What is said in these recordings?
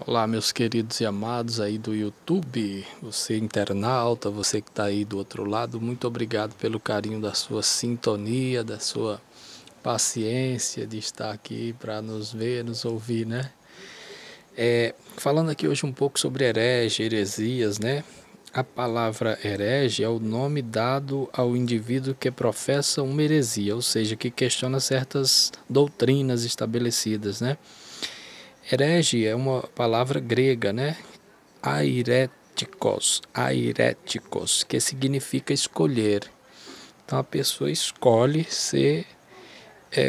Olá, meus queridos e amados aí do YouTube, você internauta, você que está aí do outro lado, muito obrigado pelo carinho da sua sintonia, da sua paciência de estar aqui para nos ver, nos ouvir, né? Falando aqui hoje um pouco sobre herege, heresias, né? A palavra herege é o nome dado ao indivíduo que professa uma heresia, ou seja, que questiona certas doutrinas estabelecidas, né? Herege é uma palavra grega, né? Airetikos, que significa escolher. Então a pessoa escolhe ser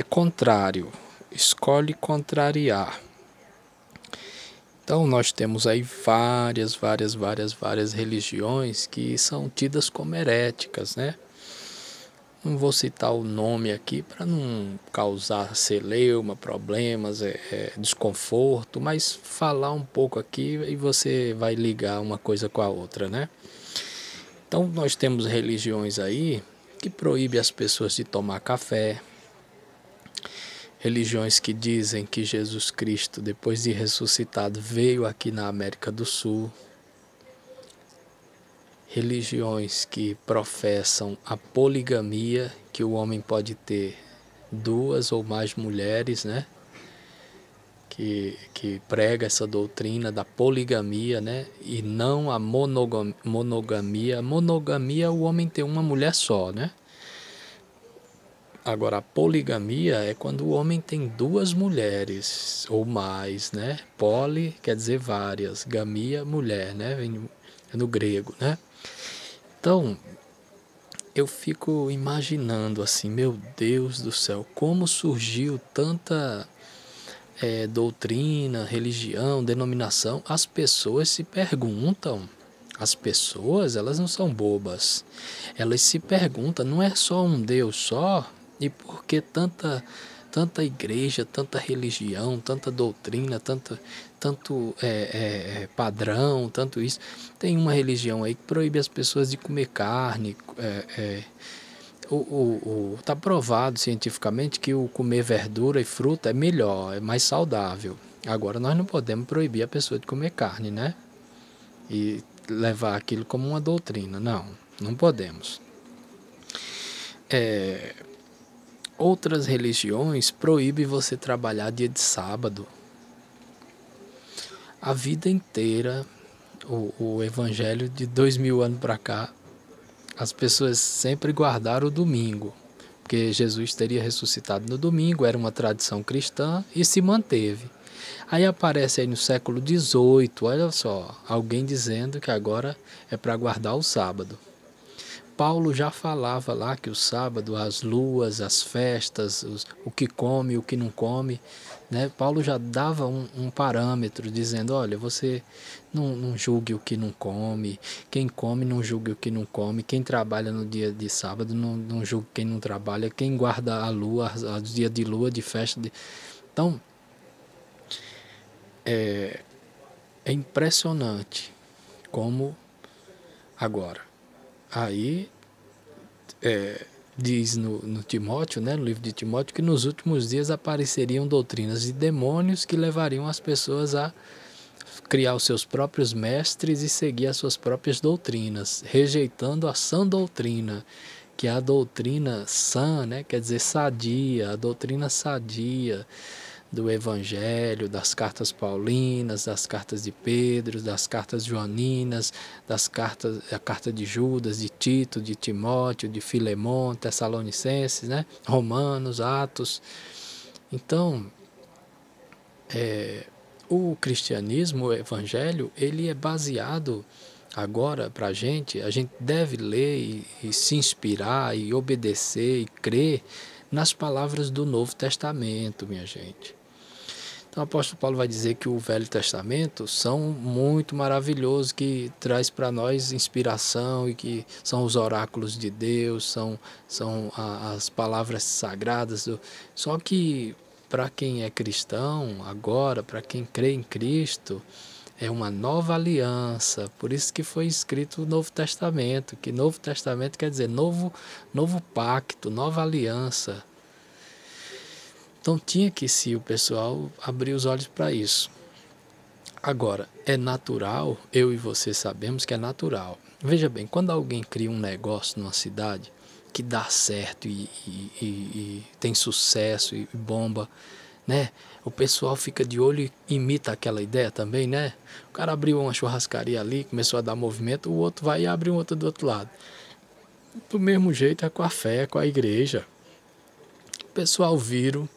contrário, escolhe contrariar. Então nós temos aí várias religiões que são tidas como heréticas, né? Não vou citar o nome aqui para não causar celeuma, problemas, desconforto, mas falar um pouco aqui e você vai ligar uma coisa com a outra, né? Então nós temos religiões aí que proíbem as pessoas de tomar café, religiões que dizem que Jesus Cristo, depois de ressuscitado, veio aqui na América do Sul, religiões que professam a poligamia, que o homem pode ter duas ou mais mulheres, né? Que prega essa doutrina da poligamia, né? E não a monogamia. Monogamia, o homem tem uma mulher só, né? Agora, a poligamia é quando o homem tem duas mulheres ou mais, né? Poli quer dizer várias, gamia, mulher, né? Vem no grego, né? Então, eu fico imaginando assim, meu Deus do céu, como surgiu tanta doutrina, religião, denominação. As pessoas se perguntam, as pessoas, elas não são bobas, elas se perguntam, não é só um Deus só, e por que tanta igreja, tanta religião, tanta doutrina, tanto padrão, tanto isso. Tem uma religião aí que proíbe as pessoas de comer carne. Tá provado cientificamente que o comer verdura e fruta é melhor, é mais saudável. Agora nós não podemos proibir a pessoa de comer carne, né? E levar aquilo como uma doutrina. Não, não podemos. Outras religiões proíbem você trabalhar dia de sábado. A vida inteira, o evangelho de 2000 anos para cá, as pessoas sempre guardaram o domingo, porque Jesus teria ressuscitado no domingo, era uma tradição cristã e se manteve. Aí aparece aí no século XVIII, olha só, alguém dizendo que agora é para guardar o sábado. Paulo já falava lá que o sábado, as luas, as festas, o que come, o que não come, né? Paulo já dava um parâmetro, dizendo, olha, você não julgue o que não come, quem come não julgue o que não come, quem trabalha no dia de sábado não julgue quem não trabalha, quem guarda a lua, os dias de lua, de festa. Então, é impressionante como agora. Aí diz no Timóteo, né, no livro de Timóteo, que nos últimos dias apareceriam doutrinas de demônios que levariam as pessoas a criar os seus próprios mestres e seguir as suas próprias doutrinas, rejeitando a sã doutrina, que é a doutrina sã, né, quer dizer sadia, a doutrina sadia do Evangelho, das cartas paulinas, das cartas de Pedro, das cartas joaninas, a carta de Judas, de Tito, de Timóteo, de Filemão, Tessalonicenses, né? Romanos, Atos. Então, o cristianismo, o evangelho, ele é baseado agora para a gente deve ler e se inspirar e obedecer e crer nas palavras do Novo Testamento, minha gente. Então o apóstolo Paulo vai dizer que o Velho Testamento são muito maravilhosos, que traz para nós inspiração e que são os oráculos de Deus, são as palavras sagradas. Só que para quem é cristão agora, para quem crê em Cristo, é uma nova aliança, por isso que foi escrito o Novo Testamento, que Novo Testamento quer dizer novo pacto, nova aliança. Então tinha que se o pessoal abrir os olhos para isso. Agora, é natural, eu e você sabemos que é natural. Veja bem, quando alguém cria um negócio numa cidade que dá certo e tem sucesso e bomba, né? O pessoal fica de olho e imita aquela ideia também, né? O cara abriu uma churrascaria ali, começou a dar movimento, o outro vai e abre um outro do outro lado. Do mesmo jeito é com a fé, com a igreja. O pessoal viram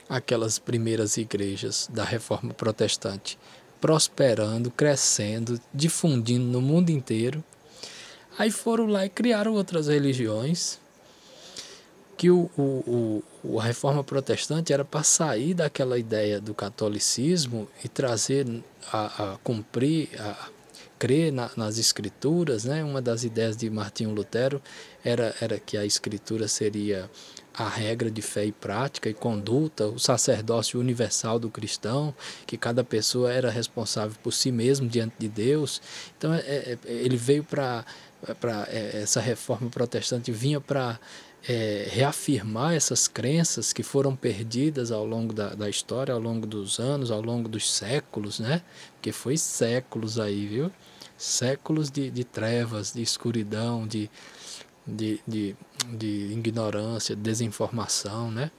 aquelas primeiras igrejas da Reforma Protestante prosperando, crescendo, difundindo no mundo inteiro. Aí foram lá e criaram outras religiões, que a Reforma Protestante era para sair daquela ideia do catolicismo e trazer, a cumprir, a crer nas escrituras, né? Uma das ideias de Martinho Lutero era que a escritura seria a regra de fé e prática e conduta, o sacerdócio universal do cristão, que cada pessoa era responsável por si mesmo diante de Deus. Então ele veio essa reforma protestante vinha para reafirmar essas crenças que foram perdidas ao longo da história, ao longo dos anos, ao longo dos séculos, né? Porque foi séculos aí, viu? Séculos de trevas, de escuridão, de ignorância, desinformação, né?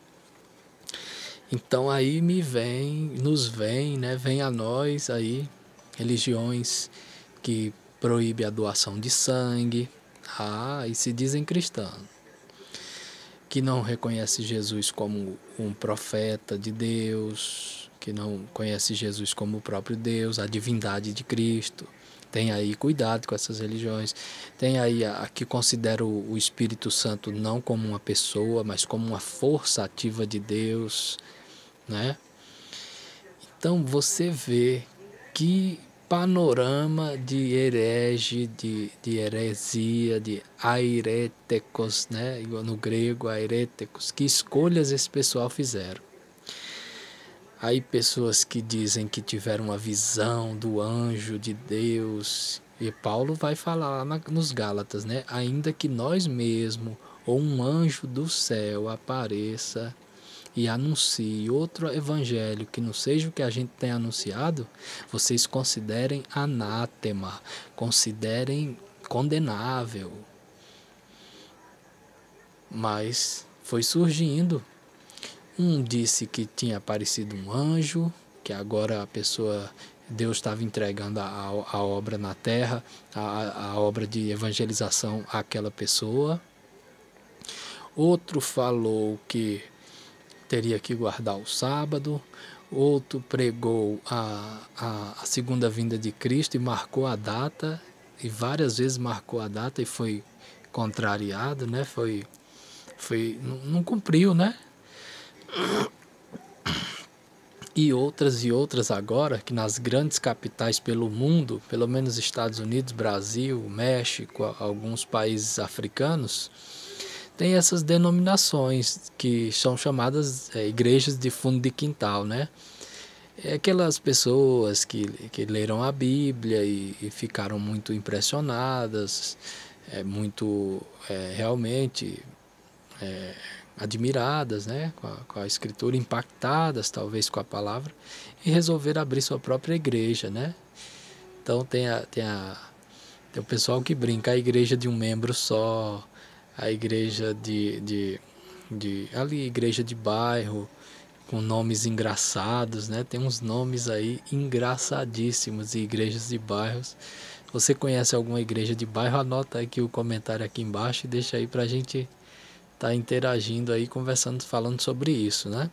Então aí nos vem, né? Vem a nós aí religiões que proíbem a doação de sangue, e se dizem cristãos, que não reconhece Jesus como um profeta de Deus, que não conhece Jesus como o próprio Deus, a divindade de Cristo. Tem aí cuidado com essas religiões. Tem aí a que considera o Espírito Santo não como uma pessoa, mas como uma força ativa de Deus, né? Então você vê que panorama de herege, de heresia, de airétekos, né? No grego, airétekos, que escolhas esse pessoal fizeram. Aí pessoas que dizem que tiveram uma visão do anjo de Deus, e Paulo vai falar lá nos Gálatas, né? Ainda que nós mesmos, ou um anjo do céu apareça e anuncie outro evangelho que não seja o que a gente tem anunciado, vocês considerem anátema, considerem condenável. Mas foi surgindo. Um disse que tinha aparecido um anjo, que agora Deus estava entregando a obra na terra, a obra de evangelização àquela pessoa. Outro falou que teria que guardar o sábado. Outro pregou a segunda vinda de Cristo e marcou a data, e várias vezes marcou a data e foi contrariado, né? Não cumpriu, né? E outras agora, que nas grandes capitais pelo mundo, pelo menos Estados Unidos, Brasil, México, alguns países africanos, tem essas denominações que são chamadas igrejas de fundo de quintal, né? É aquelas pessoas que leram a Bíblia e ficaram muito impressionadas, realmente admiradas, né, com a escritura, impactadas talvez com a palavra, e resolveram abrir sua própria igreja, né? Então tem o pessoal que brinca, a igreja de um membro só, a igreja igreja de bairro, com nomes engraçados, né? Tem uns nomes aí engraçadíssimos de igrejas de bairros. Você conhece alguma igreja de bairro? Anota aqui o comentário aqui embaixo e deixa aí pra gente tá interagindo aí, conversando, falando sobre isso, né?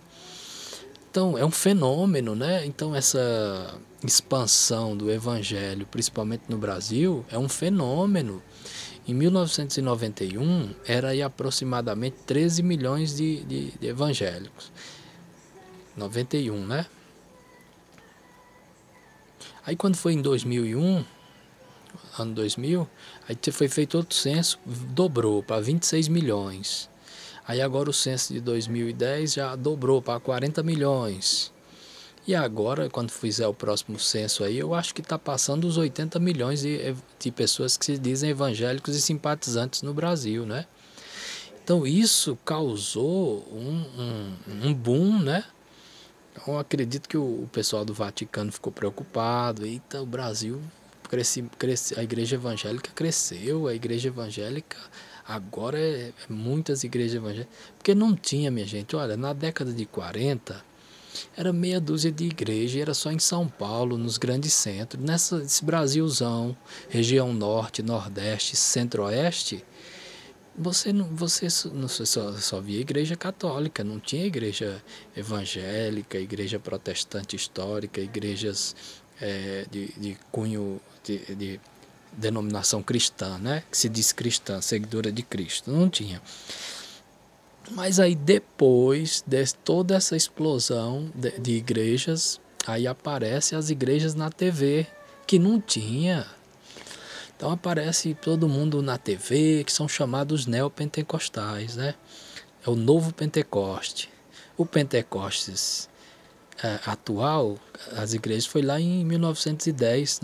Então, é um fenômeno, né? Então, essa expansão do evangelho, principalmente no Brasil, é um fenômeno. Em 1991, era aí aproximadamente 13 milhões de evangélicos. 91, né? Aí, quando foi em 2001, ano 2000, aí foi feito outro censo, dobrou para 26 milhões. Aí agora o censo de 2010 já dobrou para 40 milhões. E agora, quando fizer o próximo censo aí, eu acho que está passando os 80 milhões de pessoas que se dizem evangélicos e simpatizantes no Brasil, né? Então isso causou um boom, né? Então, eu acredito que o pessoal do Vaticano ficou preocupado. Eita, o Brasil cresce, a igreja evangélica cresceu, a igreja evangélica agora é muitas igrejas evangélicas. Porque não tinha, minha gente, olha, na década de 40 era meia dúzia de igrejas, era só em São Paulo, nos grandes centros. Nesse Brasilzão, região norte, nordeste, centro-oeste, você só via igreja católica, não tinha igreja evangélica, igreja protestante histórica, igrejas de cunho de denominação cristã, né? Que se diz cristã, seguidora de Cristo. Não tinha. Mas aí depois de toda essa explosão de igrejas, aí aparecem as igrejas na TV, que não tinha. Então aparece todo mundo na TV, que são chamados neopentecostais, né? É o novo Pentecoste. O Pentecostes atual, as igrejas foi lá em 1910,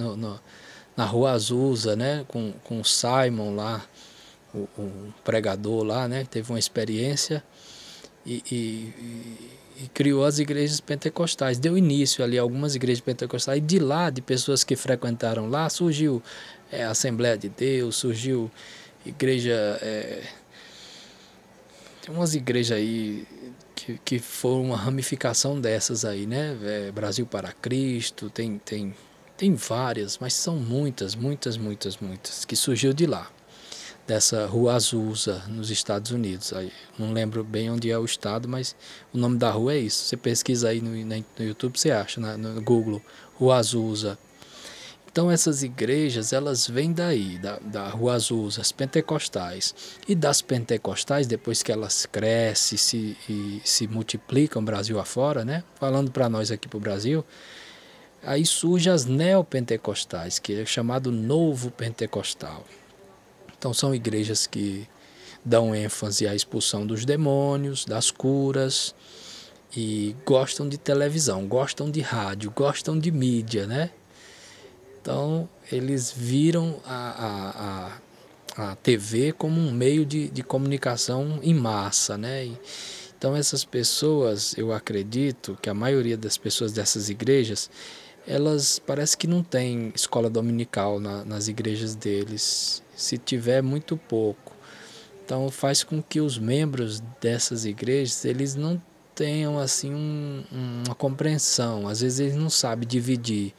na Rua Azusa, né? Com o Simon lá, o pregador lá, né? Teve uma experiência e criou as igrejas pentecostais. Deu início ali a algumas igrejas pentecostais. E de lá, de pessoas que frequentaram lá, surgiu a Assembleia de Deus, surgiu igreja... tem umas igrejas aí que foram uma ramificação dessas aí, né? Brasil para Cristo, tem várias, mas são muitas, que surgiu de lá, dessa Rua Azusa, nos Estados Unidos. Aí, não lembro bem onde é o estado, mas o nome da rua é isso. Você pesquisa aí no YouTube, você acha, no Google, Rua Azusa. Então essas igrejas, elas vêm daí, da Rua Azusa, as pentecostais. E das pentecostais, depois que elas crescem e se multiplicam Brasil afora, né? Falando para nós aqui para o Brasil, aí surgem as neopentecostais, que é chamado Novo Pentecostal. Então são igrejas que dão ênfase à expulsão dos demônios, das curas, e gostam de televisão, gostam de rádio, gostam de mídia, né? Então eles viram a TV como um meio de comunicação em massa, né? Então essas pessoas, eu acredito que a maioria das pessoas dessas igrejas, elas parece que não tem escola dominical nas igrejas deles, se tiver muito pouco. Então faz com que os membros dessas igrejas, eles não tenham assim uma compreensão, às vezes eles não sabem dividir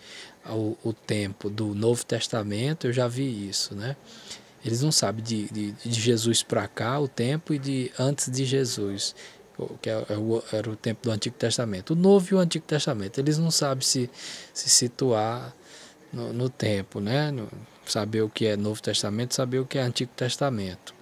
o tempo do Novo Testamento. Eu já vi isso, né? Eles não sabem de Jesus para cá, o tempo, e de antes de Jesus, que era o tempo do Antigo Testamento. O Novo e o Antigo Testamento, eles não sabem se situar no tempo, né? Saber o que é Novo Testamento, saber o que é Antigo Testamento.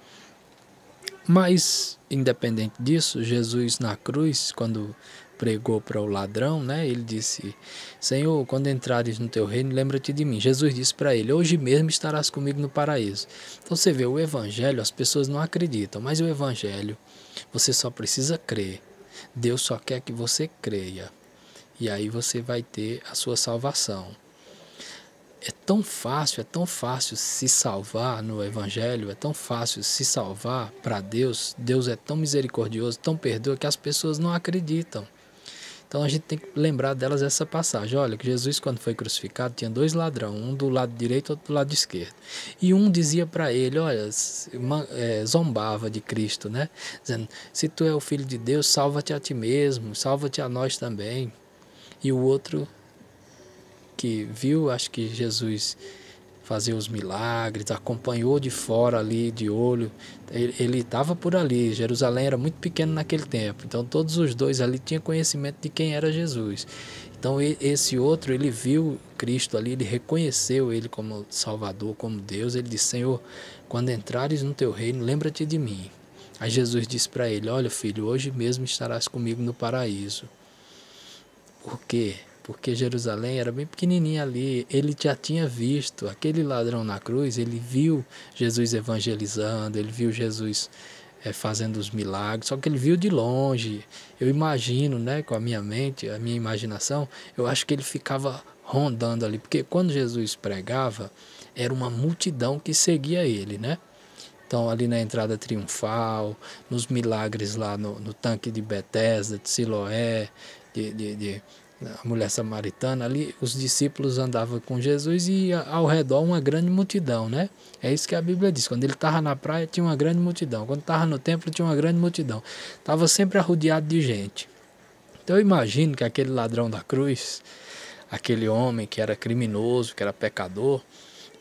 Mas, independente disso, Jesus na cruz, quando pregou para o ladrão, né? Ele disse: Senhor, quando entrares no teu reino, lembra-te de mim. Jesus disse para ele: hoje mesmo estarás comigo no paraíso. Então você vê, o evangelho, as pessoas não acreditam, mas o evangelho, você só precisa crer. Deus só quer que você creia. E aí você vai ter a sua salvação. É tão fácil se salvar no Evangelho, é tão fácil se salvar para Deus. Deus é tão misericordioso, tão perdoa, que as pessoas não acreditam. Então a gente tem que lembrar delas essa passagem. Olha, que Jesus, quando foi crucificado, tinha dois ladrões, um do lado direito e outro do lado esquerdo. E um dizia para ele, olha, zombava de Cristo, né? Dizendo: se tu é o Filho de Deus, salva-te a ti mesmo, salva-te a nós também. E o outro, que viu, acho que Jesus fazer os milagres, acompanhou de fora ali, de olho, ele estava por ali. Jerusalém era muito pequeno naquele tempo, então todos os dois ali tinham conhecimento de quem era Jesus. Então esse outro, ele viu Cristo ali, ele reconheceu ele como Salvador, como Deus. Ele disse: Senhor, quando entrares no teu reino, lembra-te de mim. Aí Jesus disse para ele: olha, filho, hoje mesmo estarás comigo no paraíso. Por quê? Porque Jerusalém era bem pequenininha ali. Ele já tinha visto aquele ladrão na cruz, ele viu Jesus evangelizando, ele viu Jesus fazendo os milagres, só que ele viu de longe. Eu imagino, né, com a minha mente, a minha imaginação, eu acho que ele ficava rondando ali, porque quando Jesus pregava, era uma multidão que seguia ele, né? Então, ali na entrada triunfal, nos milagres lá no tanque de Betesda, de Siloé, a mulher samaritana ali, os discípulos andavam com Jesus e ao redor uma grande multidão, né? É isso que a Bíblia diz. Quando ele estava na praia, tinha uma grande multidão. Quando estava no templo, tinha uma grande multidão. Estava sempre arrodeado de gente. Então eu imagino que aquele ladrão da cruz, aquele homem que era criminoso, que era pecador,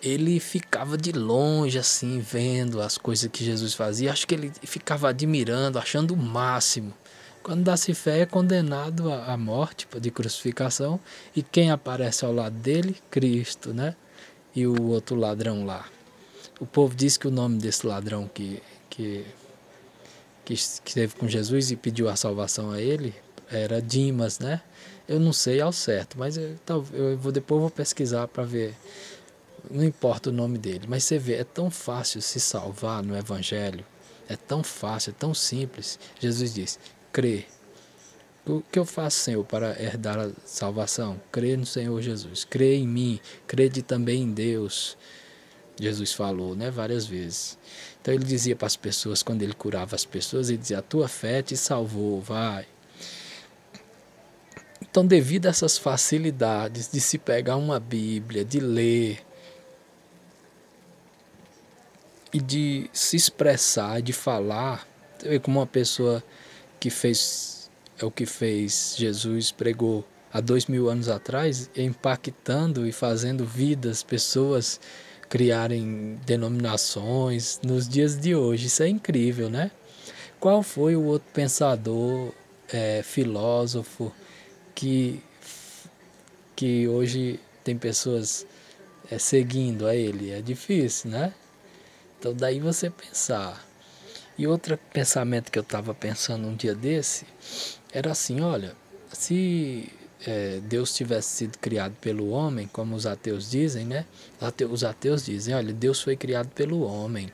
ele ficava de longe assim, vendo as coisas que Jesus fazia. Acho que ele ficava admirando, achando o máximo. Quando dá-se fé, é condenado à morte de crucificação. E quem aparece ao lado dele? Cristo, né? E o outro ladrão lá. O povo diz que o nome desse ladrão que esteve com Jesus e pediu a salvação a ele era Dimas, né? Eu não sei ao certo, mas depois vou pesquisar para ver. Não importa o nome dele, mas você vê, é tão fácil se salvar no Evangelho. É tão fácil, é tão simples. Jesus diz, crê. O que eu faço, Senhor, para herdar a salvação? Crê no Senhor Jesus. Crê em mim. Crede também em Deus. Jesus falou, né, várias vezes. Então ele dizia para as pessoas, quando ele curava as pessoas, ele dizia, a tua fé te salvou, vai. Então, devido a essas facilidades de se pegar uma Bíblia, de ler, e de se expressar, de falar, você vê como uma pessoa que fez o que fez Jesus, pregou há 2000 anos atrás, impactando e fazendo vidas, pessoas criarem denominações nos dias de hoje. Isso é incrível, né? Qual foi o outro pensador, filósofo, que hoje tem pessoas seguindo a ele? É difícil, né? Então daí você pensar. E outro pensamento que eu estava pensando um dia desse, era assim, olha, se Deus tivesse sido criado pelo homem, como os ateus dizem, né? Os ateus dizem, olha, Deus foi criado pelo homem.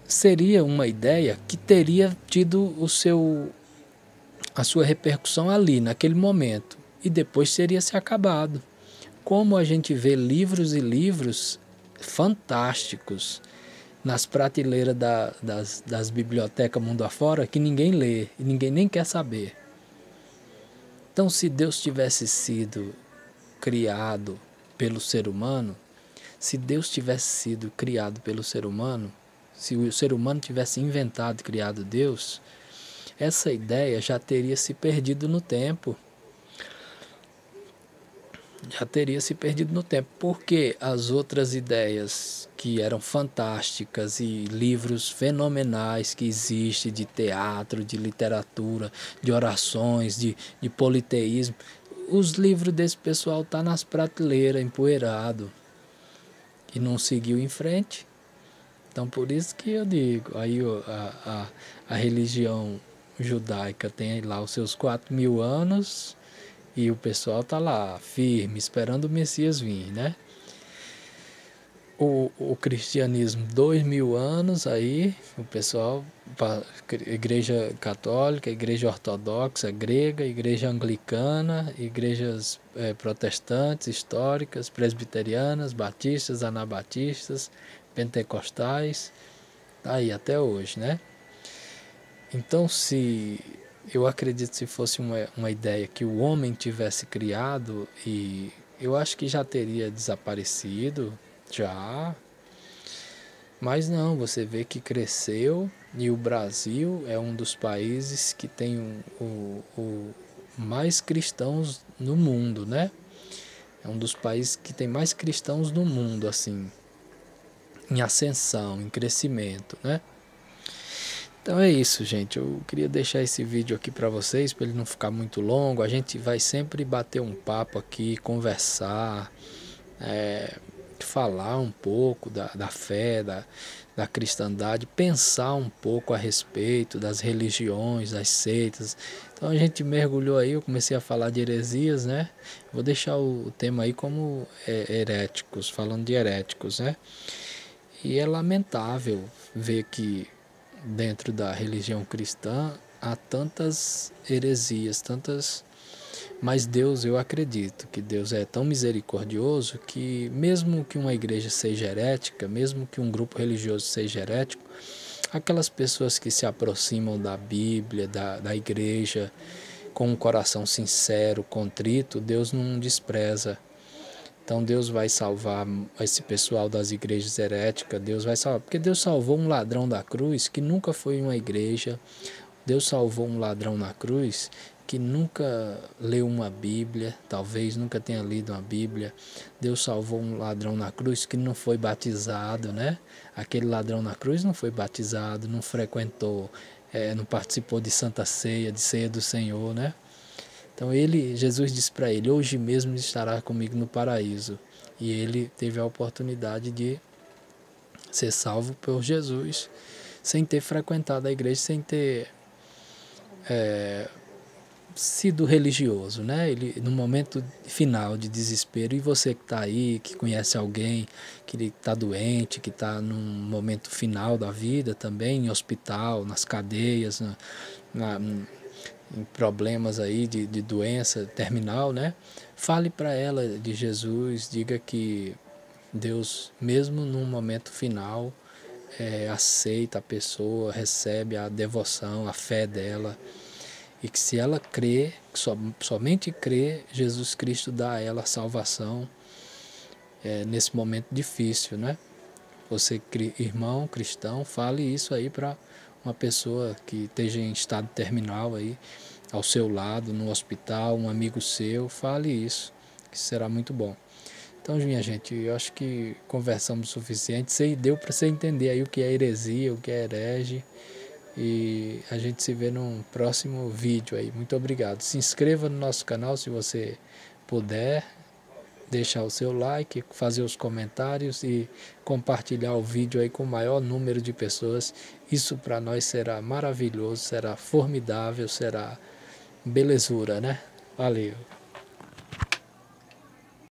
Seria uma ideia que teria tido a sua repercussão ali, naquele momento, e depois teria se acabado. Como a gente vê livros e livros fantásticos nas prateleiras das bibliotecas mundo afora que ninguém lê e ninguém nem quer saber. Então, se Deus tivesse sido criado pelo ser humano, se Deus tivesse sido criado pelo ser humano, se o ser humano tivesse inventado e criado Deus, essa ideia já teria se perdido no tempo. Já teria se perdido no tempo, porque as outras ideias que eram fantásticas e livros fenomenais que existem de teatro, de literatura, de orações, de politeísmo, os livros desse pessoal estão nas prateleiras, empoeirado, e não seguiu em frente. Então por isso que eu digo, aí a religião judaica tem lá os seus 4.000 anos, e o pessoal está lá, firme, esperando o Messias vir, né? O cristianismo, 2.000 anos, aí o pessoal, igreja católica, igreja ortodoxa, grega, igreja anglicana, igrejas protestantes, históricas, presbiterianas, batistas, anabatistas, pentecostais, tá aí até hoje, né? Então, eu acredito se fosse uma ideia que o homem tivesse criado, e eu acho que já teria desaparecido, já. Mas não, você vê que cresceu, e o Brasil é um dos países que tem o mais cristãos no mundo, né? É um dos países que tem mais cristãos no mundo, assim, em ascensão, em crescimento, né? Então é isso, gente. Eu queria deixar esse vídeo aqui para vocês, para ele não ficar muito longo. A gente vai sempre bater um papo aqui, conversar, falar um pouco da fé, da cristandade, pensar um pouco a respeito das religiões, das seitas. Então a gente mergulhou aí, eu comecei a falar de heresias, né? Vou deixar o tema aí como heréticos, falando de heréticos, né? E é lamentável ver que dentro da religião cristã há tantas heresias, mas Deus, eu acredito que Deus é tão misericordioso que mesmo que uma igreja seja herética, mesmo que um grupo religioso seja herético, Aquelas pessoas que se aproximam da Bíblia, da igreja, com um coração sincero, contrito, Deus não despreza. Então Deus vai salvar esse pessoal das igrejas heréticas, Deus vai salvar, porque Deus salvou um ladrão da cruz que nunca foi em uma igreja, Deus salvou um ladrão na cruz que nunca leu uma Bíblia, talvez nunca tenha lido uma Bíblia. Deus salvou um ladrão na cruz que não foi batizado, né? Aquele ladrão na cruz não foi batizado, não frequentou, não participou de Santa Ceia, de Ceia do Senhor, né? Então Jesus disse para ele, hoje mesmo estará comigo no paraíso. E ele teve a oportunidade de ser salvo por Jesus, sem ter frequentado a igreja, sem ter sido religioso, né? Ele, no momento final de desespero, e você que está aí, que conhece alguém que está doente, que está num momento final da vida também, em hospital, nas cadeias, em problemas aí de doença terminal, né? Fale para ela de Jesus, diga que Deus, mesmo num momento final, aceita a pessoa, recebe a devoção, a fé dela, e que se ela crê, somente crê, Jesus Cristo dá a ela a salvação nesse momento difícil, né? Você, irmão cristão, fale isso aí para uma pessoa que esteja em estado terminal aí, ao seu lado, no hospital, um amigo seu, fale isso, que será muito bom. Então, minha gente, eu acho que conversamos o suficiente, deu para você entender aí o que é heresia, o que é herege, e a gente se vê num próximo vídeo aí. Muito obrigado. Se inscreva no nosso canal se você puder, deixar o seu like, fazer os comentários e compartilhar o vídeo aí com o maior número de pessoas. Isso para nós será maravilhoso, será formidável, será belezura, né? Valeu!